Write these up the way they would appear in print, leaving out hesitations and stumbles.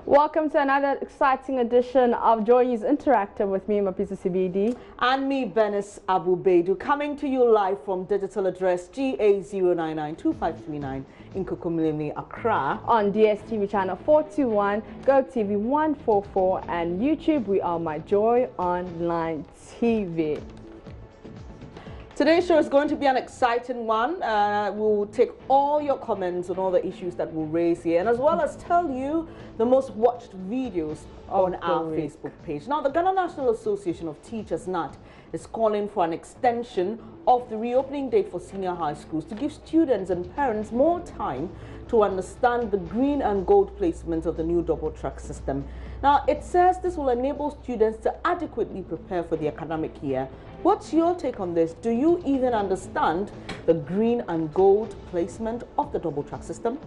Welcome to another exciting edition of JoyNews Interactive with me, Mapisa CBD. And me, Benis Abu Baidu, coming to you live from digital address GA0992539 in Kukumulini, Accra. On DSTV channel 421, GoTV 144, and YouTube, we are My Joy Online TV. Today's show is going to be an exciting one. We'll take all your comments on all the issues that we'll raise here, and as well as tell you the most watched videos on our Facebook page. Now, the Ghana National Association of Teachers, NAT, is calling for an extension of the reopening date for senior high schools to give students and parents more time to understand the green and gold placement of the new double track system. Now, it says this will enable students to adequately prepare for the academic year. What's your take on this? Do you even understand the green and gold placement of the double track system?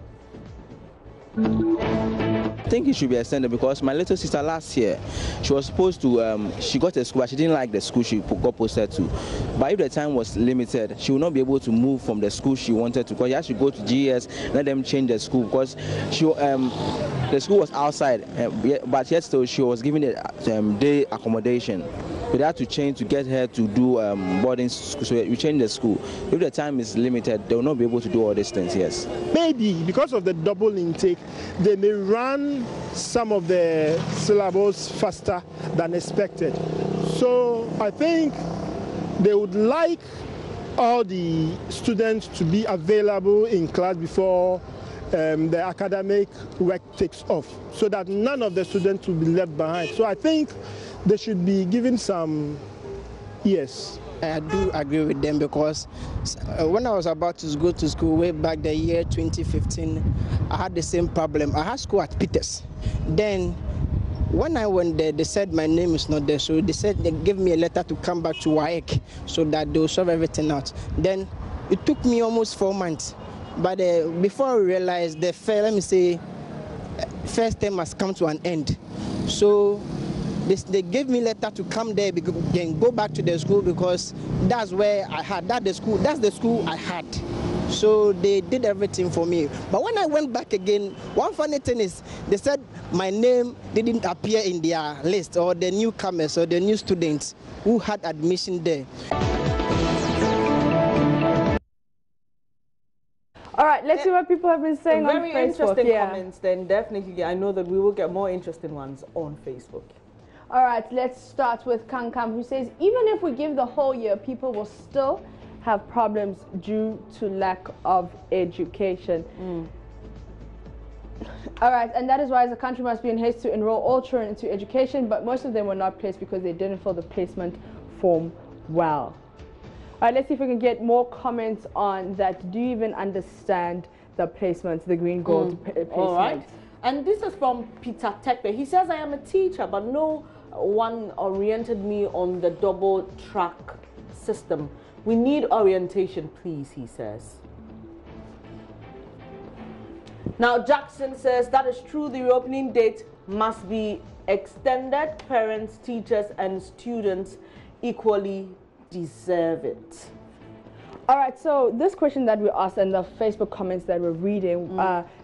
I think it should be extended because my little sister last year, she was supposed to, she got to school, but she didn't like the school she got posted to. But if the time was limited, she would not be able to move from the school she wanted to, because she has to go to GS, let them change the school, because she, the school was outside, but yet still she was given a day accommodation. We had to change to get her to do boarding school, so we changed the school. If the time is limited, they will not be able to do all these things, yes. Maybe because of the double intake, they may run some of the syllables faster than expected. So I think they would like all the students to be available in class before the academic work takes off, so that none of the students will be left behind. So I think they should be given some yes. I do agree with them, because when I was about to go to school way back the year 2015, I had the same problem. I had school at Peters. Then when I went there, they said my name is not there, so they said they gave me a letter to come back to WAEC so that they'll solve everything out. Then it took me almost 4 months. But before I realized the first term has come to an end. So they gave me a letter to come there and go back to the school, because that's where I had, that's the school I had. So they did everything for me. But when I went back again, one funny thing is they said my name didn't appear in their list, or the newcomers or the new students who had admission there. All right, let's see what people have been saying on Facebook. Very interesting comments then, definitely. I know that we will get more interesting ones on Facebook. All right, let's start with Kankam, who says, even if we give the whole year, people will still have problems due to lack of education. All right, and that is why the country must be in haste to enroll all children into education, but most of them were not placed because they didn't fill the placement form well. All right, let's see if we can get more comments on that. Do you even understand the placement, the green gold placement? All right. And this is from Peter Tekpe. He says, I am a teacher, but no one oriented me on the double track system. We need orientation, please, he says. Now, Jackson says, that is true. The reopening date must be extended. Parents, teachers, and students equally deserve it. All right, so this question that we asked and the Facebook comments that we're reading,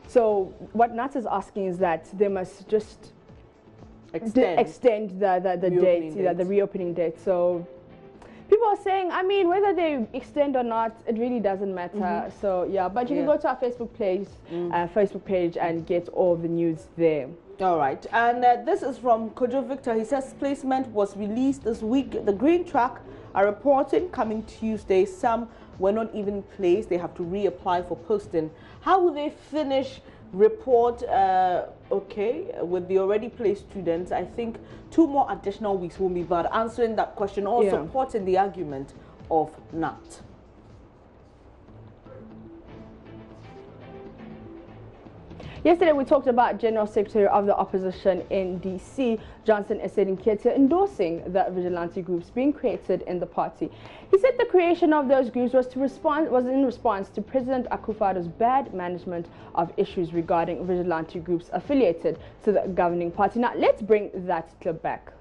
so what Nat is asking is that they must just extend the date, the reopening date. So people are saying, I mean, whether they extend or not, it really doesn't matter. So yeah, but you can go to our Facebook page and get all the news there. All right, and this is from Kojo Victor. He says placement was released this week. The green track are reporting coming Tuesday. Some were not even placed. They have to reapply for posting. How will they finish report? Okay, with the already placed students, I think 2 more additional weeks will be bad. Answering that question or supporting the argument of NAT. Yesterday, we talked about General Secretary of the Opposition in D.C., Johnson Esedin-Ketia, endorsing the vigilante groups being created in the party. He said the creation of those groups was in response to President Akufo-Addo's bad management of issues regarding vigilante groups affiliated to the governing party. Now, let's bring that clip back.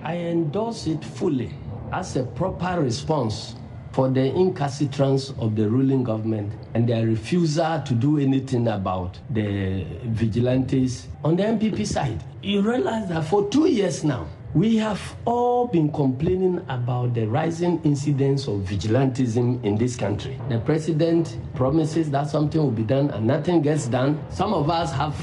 I endorse it fully as a proper response for the incalcitrance of the ruling government and their refusal to do anything about the vigilantes on the MPP side. You realize that for 2 years now, we have all been complaining about the rising incidence of vigilantism in this country. The president promises that something will be done and nothing gets done. Some of us have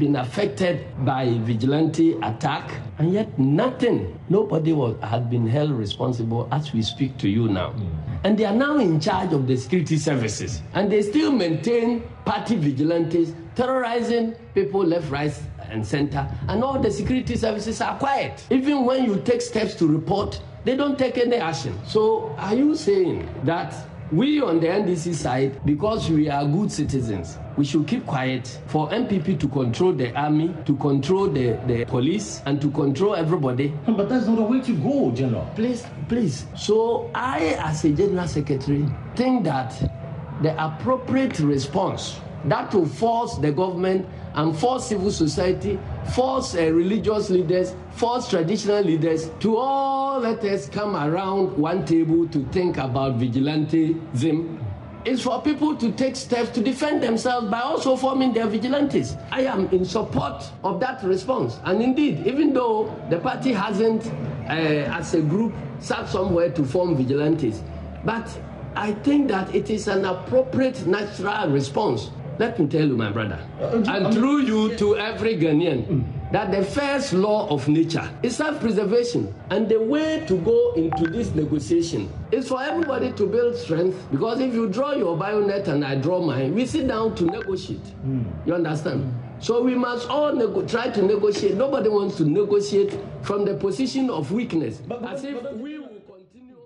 been affected by vigilante attack, and yet nobody has been held responsible as we speak to you now. And they are now in charge of the security services, and they still maintain party vigilantes terrorizing people left, right, and center, and all the security services are quiet. Even when you take steps to report, they don't take any action. So are you saying that we on the NDC side, because we are good citizens, we should keep quiet for MPP to control the army, to control the police, and to control everybody? But that's not the way to go, General. Please. So I, as a General Secretary, think that the appropriate response that will force the government and force civil society, force religious leaders, force traditional leaders to all let us come around one table to think about vigilantism. Is for people to take steps to defend themselves by also forming their vigilantes. I am in support of that response. And indeed, even though the party hasn't, as a group, sat somewhere to form vigilantes, but I think that it is an appropriate natural response. Let me tell you, my brother, and through you to every Ghanaian, that the first law of nature is self-preservation. And the way to go into this negotiation is for everybody to build strength, because if you draw your bayonet and I draw mine, we sit down to negotiate. You understand? So we must all try to negotiate. Nobody wants to negotiate from the position of weakness, as if we will continue.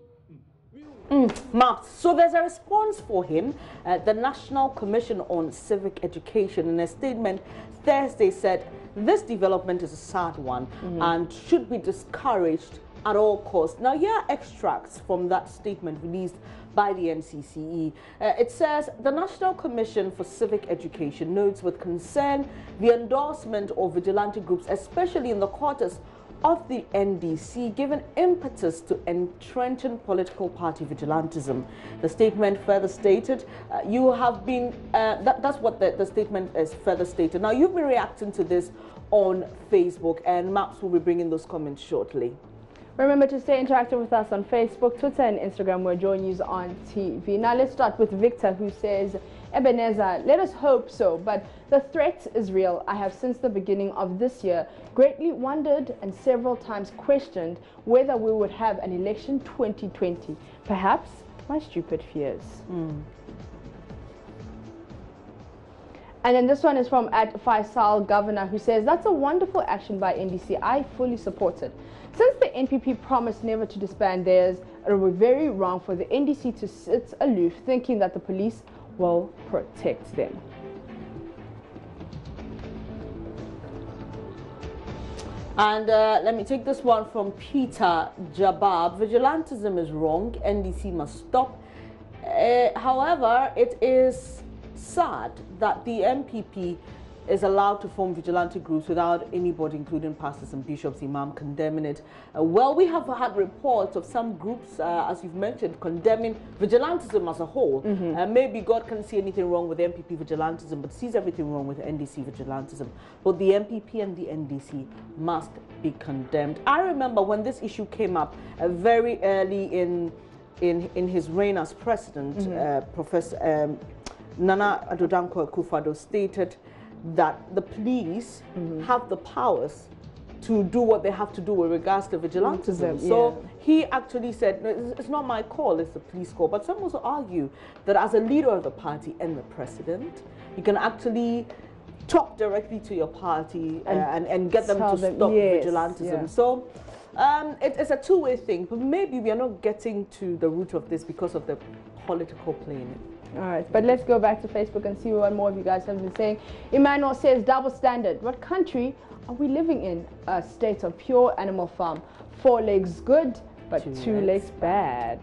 Mark, so there's a response for him. The National Commission on Civic Education, in a statement Thursday, said this development is a sad one and should be discouraged at all costs. Now, here are extracts from that statement released by the NCCE. It says, the National Commission for Civic Education notes with concern the endorsement of vigilante groups, especially in the quarters of the NDC, given impetus to entrenching political party vigilantism. The statement further stated, you have been, that's what the statement is further stated. Now, you've been reacting to this on Facebook, and Maps will be bringing those comments shortly. Remember to stay interactive with us on Facebook, Twitter, and Instagram. We're JoyNews on TV. Now, let's start with Victor, who says, Ebenezer, let us hope so, but the threat is real. I have since the beginning of this year greatly wondered and several times questioned whether we would have an election 2020. Perhaps my stupid fears. And then this one is from @Faisal Governor, who says, that's a wonderful action by NDC. I fully support it. Since the NPP promised never to disband theirs, it would be very wrong for the NDC to sit aloof thinking that the police will protect them. And let me take this one from Peter Jabab. Vigilantism is wrong. NDC must stop. However, it is sad that the MPP is allowed to form vigilante groups without anybody, including pastors and bishops, imam, condemning it. Well, we have had reports of some groups, as you've mentioned, condemning vigilantism as a whole. Maybe God can't see anything wrong with MPP vigilantism, but sees everything wrong with NDC vigilantism. But the MPP and the NDC must be condemned. I remember when this issue came up very early in his reign as president, Professor Nana Addo Akufo-Addo stated that the police have the powers to do what they have to do with regards to vigilantism. So he actually said, no, it's not my call, it's the police call. But some also argue that as a leader of the party and the president, you can actually talk directly to your party and get them to stop vigilantism. So it's a two-way thing, but maybe we are not getting to the root of this because of the political playing. All right, but let's go back to Facebook and see what more of you guys have been saying. Emmanuel says, double standard. What country are we living in? A state of pure animal farm. 4 legs good, but 2 legs bad.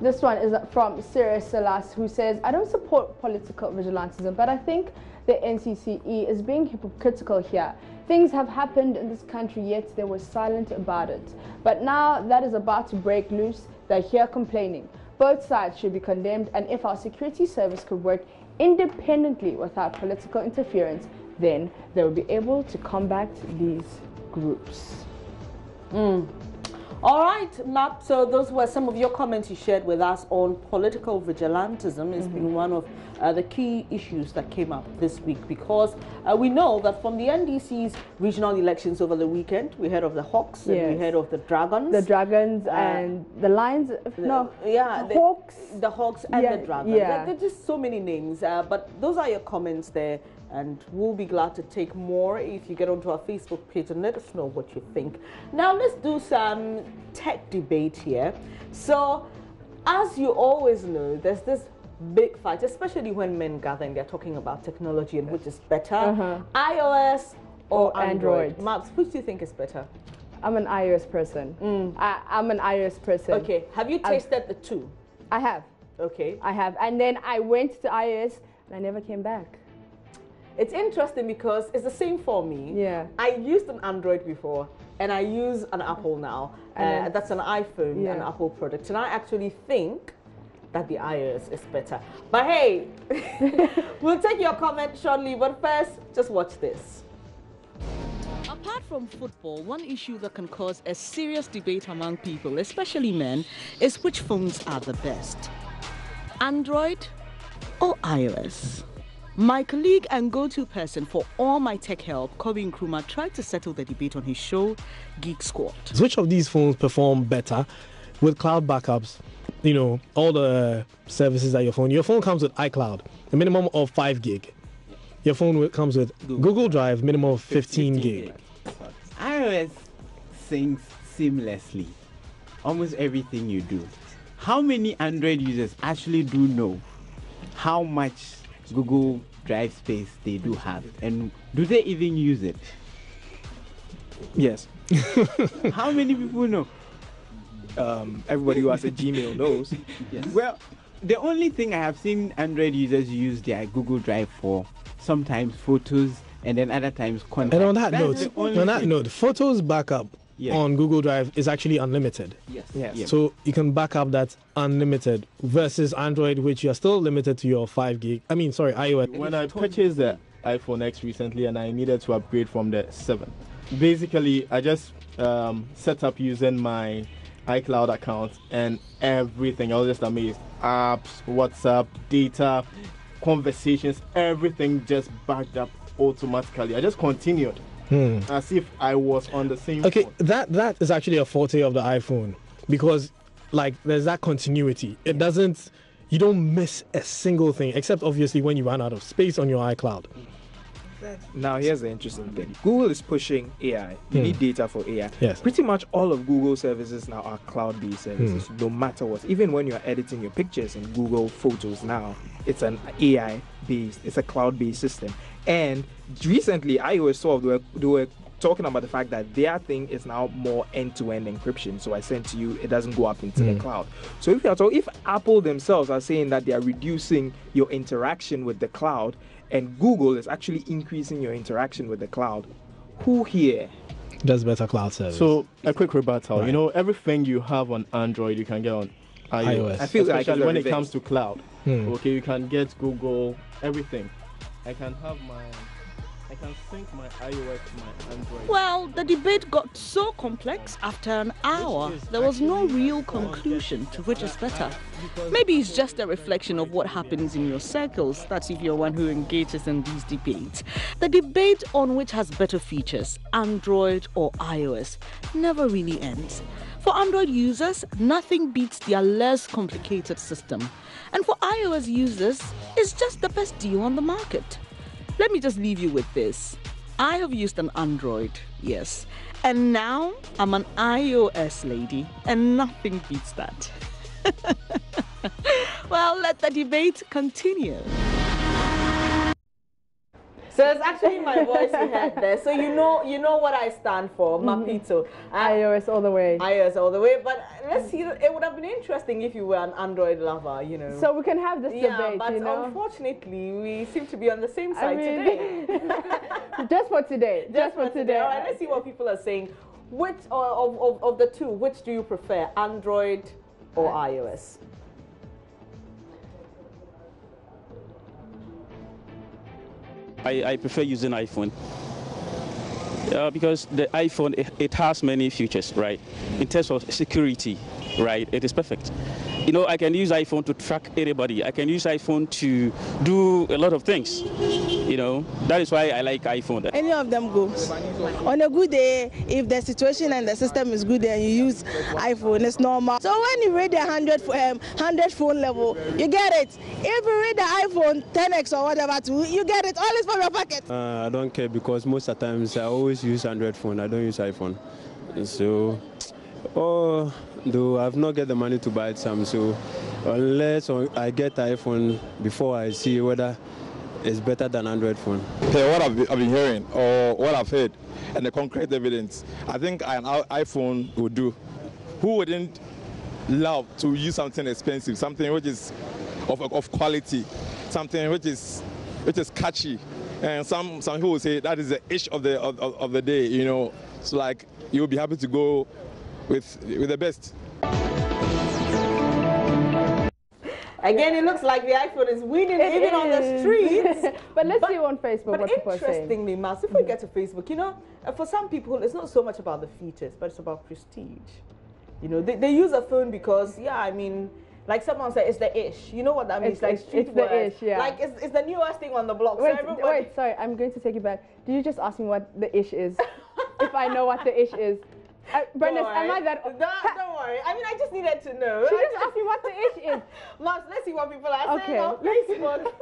This one is from Sirius Salas, who says, I don't support political vigilantism, but I think the NCCE is being hypocritical here. Things have happened in this country, yet they were silent about it. But now that is about to break loose, they're here complaining. Both sides should be condemned, and if our security service could work independently without political interference, then they will be able to combat these groups. All right, Map, so those were some of your comments you shared with us on political vigilantism. It's been one of the key issues that came up this week, because we know that from the NDC's regional elections over the weekend, we heard of the Hawks, and we heard of the Dragons. The Dragons and the Lions, Hawks. The Hawks and the Dragons. There's just so many names, but those are your comments there. And we'll be glad to take more if you get onto our Facebook page and let us know what you think. Now let's do some tech debate here. So, as you always know, there's this big fight, especially when men gather and they're talking about technology and which is better, iOS or Android. Maps, which do you think is better? I'm an iOS person. I'm an iOS person. Okay, have you tasted the two? I have. Okay. I have. And then I went to iOS and I never came back. It's interesting because it's the same for me. Yeah. I used an Android before and I use an Apple now. That's an iPhone, an Apple product. And I actually think that the iOS is better. But hey, we'll take your comment shortly. But first, just watch this. Apart from football, one issue that can cause a serious debate among people, especially men, is which phones are the best. Android or iOS? My colleague and go-to person for all my tech help, Kobe Nkrumah, tried to settle the debate on his show, Geek Squad. Which of these phones perform better with cloud backups? You know, all the services that your phone comes with iCloud, a minimum of 5 gig. Your phone comes with Google Drive, minimum of 15 gig. iOS syncs seamlessly almost everything you do. How many Android users actually do know how much Google Drive space they do have, and do they even use it? Yes. How many people know? Everybody who has a Gmail knows. Yes. Well, the only thing I have seen Android users use their Google Drive for, sometimes photos, and then other times content. And on that note, photos backup on Google Drive is actually unlimited. Yes. So you can back up that unlimited versus Android, which you're still limited to your 5 gig. iOS. When I purchased the iPhone X recently and I needed to upgrade from the 7, basically I just set up using my iCloud account and everything. I was just amazed. Apps, WhatsApp, data, conversations, everything just backed up automatically. I just continued. As if I was on the same phone. That is actually a forte of the iPhone, because there's that continuity. You don't miss a single thing, except obviously when you run out of space on your iCloud. Now here's the interesting thing. Google is pushing AI. You need data for AI. Yes. Pretty much all of Google services now are cloud-based services, no matter what. Even when you're editing your pictures in Google Photos now, it's an AI-based, it's a cloud-based system. And recently, iOS 12, they were talking about the fact that their thing is now more end-to-end encryption. So I send to you, it doesn't go up into the cloud. So if Apple themselves are saying that they are reducing your interaction with the cloud, and Google is actually increasing your interaction with the cloud, who here does better cloud service? So a quick rebuttal. Right. You know, everything you have on Android, you can get on iOS. I feel especially when it comes to cloud. Okay, you can get Google, everything. I can sync my iOS to my Android. Well, the debate got so complex after an hour, there was no real conclusion to which is better. Maybe it's just a reflection of what happens in your circles. That's if you're one who engages in these debates. The debate on which has better features, Android or iOS, never really ends. For Android users, nothing beats their less complicated system. And for iOS users, it's just the best deal on the market. Let me just leave you with this. I have used an Android, yes. And now I'm an iOS lady, and nothing beats that. Well, let the debate continue. So it's actually my voice you heard there. So you know what I stand for, Mapito. iOS all the way. iOS all the way. But let's see, it would have been interesting if you were an Android lover, you know. So we can have this debate, but you know. Unfortunately, we seem to be on the same side today. Just for today. Just for today. All right, let's see what people are saying. Which of the two, which do you prefer, Android or iOS? I prefer using iPhone because the iPhone, it has many features, right? In terms of security, right? It is perfect. You know, I can use iPhone to track anybody. I can use iPhone to do a lot of things. You know, that is why I like iPhone. Any of them goes. On a good day, if the situation and the system is good and you use iPhone, it's normal. So when you read the 100 phone level, you get it. If you read the iPhone 10X or whatever, you get it. All is from your pocket. I don't care because most of the times I always use Android phone. I don't use iPhone. So, though I've not get the money to buy some, so unless I get iPhone before I see whether it's better than Android phone. Yeah, what I've been hearing or what I've heard and the concrete evidence, I think an iPhone would do. Who wouldn't love to use something expensive, something which is of quality, something which is catchy, and some people will say that is the ish of the day, you know. So like you'll be happy to go with the best. Again, it looks like the iPhone is winning even on the streets. But let's see on Facebook what people are saying. Interestingly, Mas, if we get to Facebook, you know, for some people, it's not so much about the features, but it's about prestige. You know, they use a phone because, yeah, I mean, like someone said, it's the ish. You know what that means? It's like street it's the ish, yeah. Like it's the newest thing on the block. Wait, so wait, sorry, I'm going to take it back. Did you just ask me what the ish is? If I know what the ish is. Brenda, am I that? Don't worry. I mean, I just needed to know. She just asked me what the ish is. Mas, let's see what people are saying on Facebook.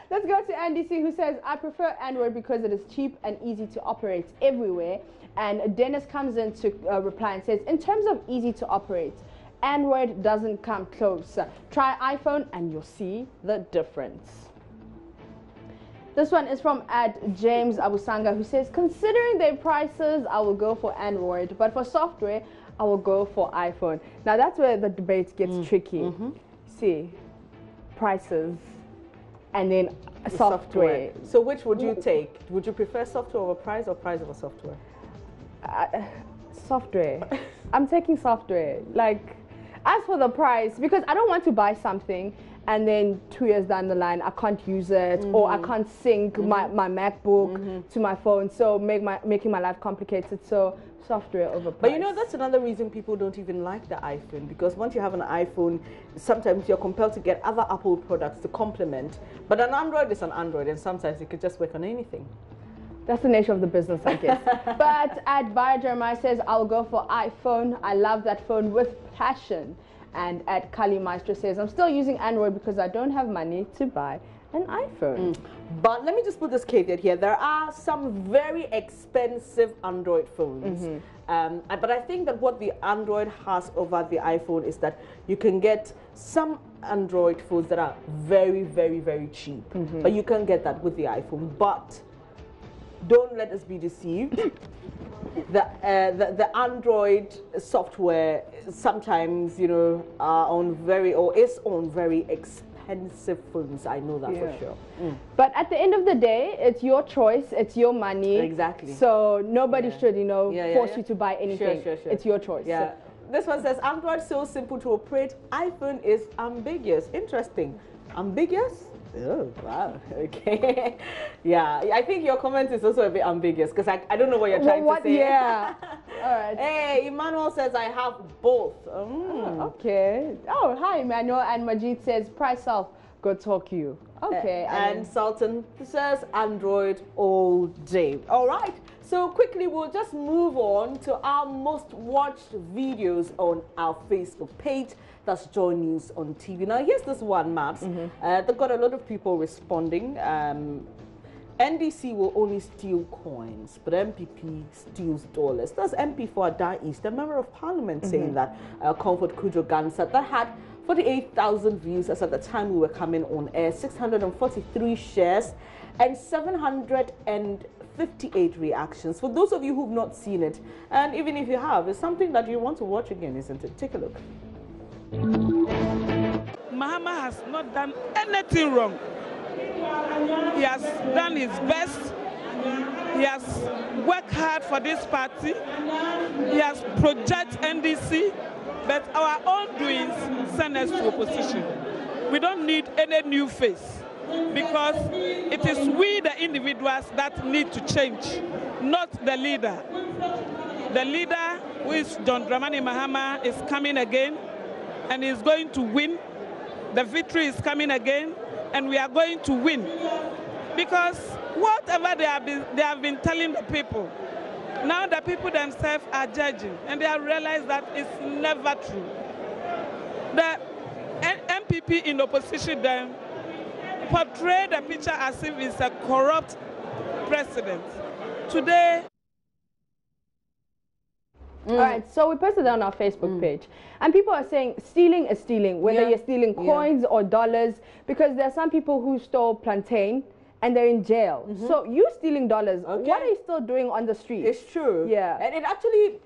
Let's go to Andy C, who says, I prefer Android because it is cheap and easy to operate everywhere. And Dennis comes in to reply and says, in terms of easy to operate, Android doesn't come close. Try iPhone and you'll see the difference. This one is from James Abusanga, who says, considering their prices, I will go for Android, but for software, I will go for iPhone. Now that's where the debate gets tricky. See, prices and then software. So which would you take? Would you prefer software over price or price over software? Software. I'm taking software. Like, as for the price, because I don't want to buy something and then 2 years down the line I can't use it or I can't sync my MacBook to my phone, so making my life complicated. So software over price. But you know, that's another reason people don't even like the iPhone, because once you have an iPhone, sometimes you're compelled to get other Apple products to complement. But an Android is an Android, and sometimes it could just work on anything. That's the nature of the business, I guess. But at Jeremiah says, I'll go for iPhone. I love that phone with passion. And at Kali Maestro says, I'm still using Android because I don't have money to buy an iPhone. But let me just put this caveat here. There are some very expensive Android phones. But I think that what the Android has over the iPhone is that you can get some Android phones that are very, very, very cheap. But you can get that with the iPhone. But don't let us be deceived. The Android software sometimes, you know, is on very expensive phones. I know that for sure. But at the end of the day, it's your choice, it's your money. Exactly. So nobody should, you know, force you to buy anything. Sure. It's your choice. Yeah. This one says, Android so simple to operate. iPhone is ambiguous. Interesting. Ambiguous? Oh, wow. Okay. Yeah, I think your comment is also a bit ambiguous because I don't know what you're trying to say. Yeah. All right. Hey, Emmanuel says, I have both. Okay. Oh, hi, Emmanuel. And Majid says, price off, go talk you. Okay. And Sultan says, Android all day. All right. So quickly, we'll just move on to our most watched videos on our Facebook page. That's Joy News on TV. Now, here's this one, Maps. They've got a lot of people responding. NDC will only steal coins, but MPP steals dollars. That's MP for Ada East, a member of parliament, saying that Comfort Kujo Gansat, that had 48,000 views as at the time we were coming on air, 643 shares, and 758 reactions. For those of you who've not seen it, and even if you have, it's something that you want to watch again, isn't it? Take a look. Mahama has not done anything wrong. He has done his best. He has worked hard for this party. He has projected NDC, but our own doings send us to opposition. We don't need any new face, because it is we, the individuals, that need to change, not the leader. The leader, who is John Dramani Mahama, is coming again, and is going to win. The victory is coming again, and we are going to win. Because whatever they have been telling the people, now the people themselves are judging, and they have realized that it's never true. The MPP in opposition then portray the picture as if it's a corrupt president. Today, all right, so we posted it on our Facebook page, and people are saying stealing is stealing, whether you're stealing coins or dollars, because there are some people who stole plantain and they're in jail. So you stealing dollars, what are you still doing on the street? It's true. Yeah. And it actually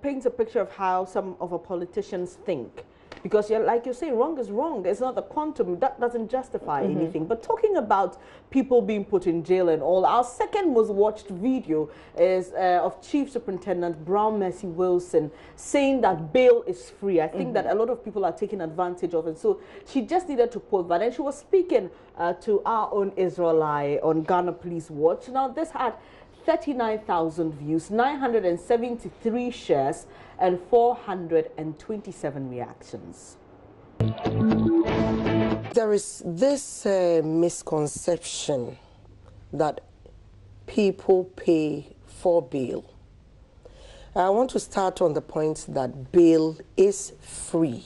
paints a picture of how some of our politicians think. Because like you say, wrong is wrong. It's not the quantum. That doesn't justify anything. But talking about people being put in jail and all, our second most watched video is of Chief Superintendent Brown Mercy Wilson saying that bail is free. I think that a lot of people are taking advantage of it. So she just needed to quote that. And she was speaking to our own Israelite on Ghana Police Watch. Now, this had 39,000 views, 973 shares, and 427 reactions. There is this misconception that people pay for bail. I want to start on the point that bail is free.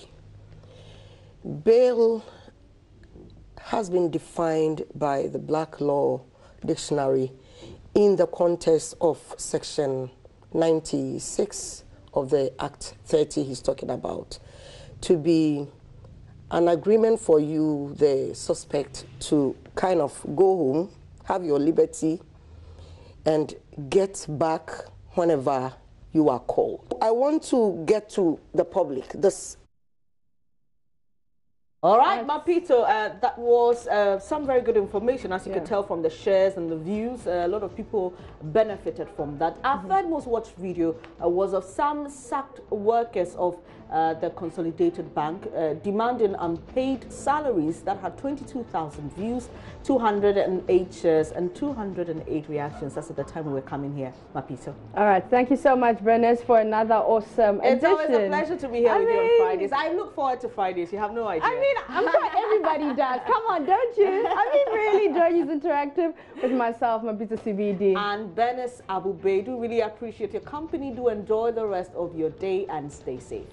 Bail has been defined by the Black Law Dictionary in the context of Section 96 of the Act 30 he's talking about, to be an agreement for you, the suspect, to kind of go home, have your liberty, and get back whenever you are called. I want to get to the public. All right, Mapito, that was some very good information, as you could tell from the shares and the views. A lot of people benefited from that. Our third most watched video was of some sacked workers of the Consolidated Bank demanding unpaid salaries. That had 22,000 views, 208 shares, and 208 reactions. That's at the time we were coming here, Mapito. All right, thank you so much, Bernice, for another awesome edition. It's always a pleasure to be here with you on Fridays. I look forward to Fridays. You have no idea. I mean, I'm sure everybody does. Come on, don't you? I mean, really, JoyNews Interactive with myself, Mapito CBD. And Bernice Abube. Do really appreciate your company. Do enjoy the rest of your day and stay safe.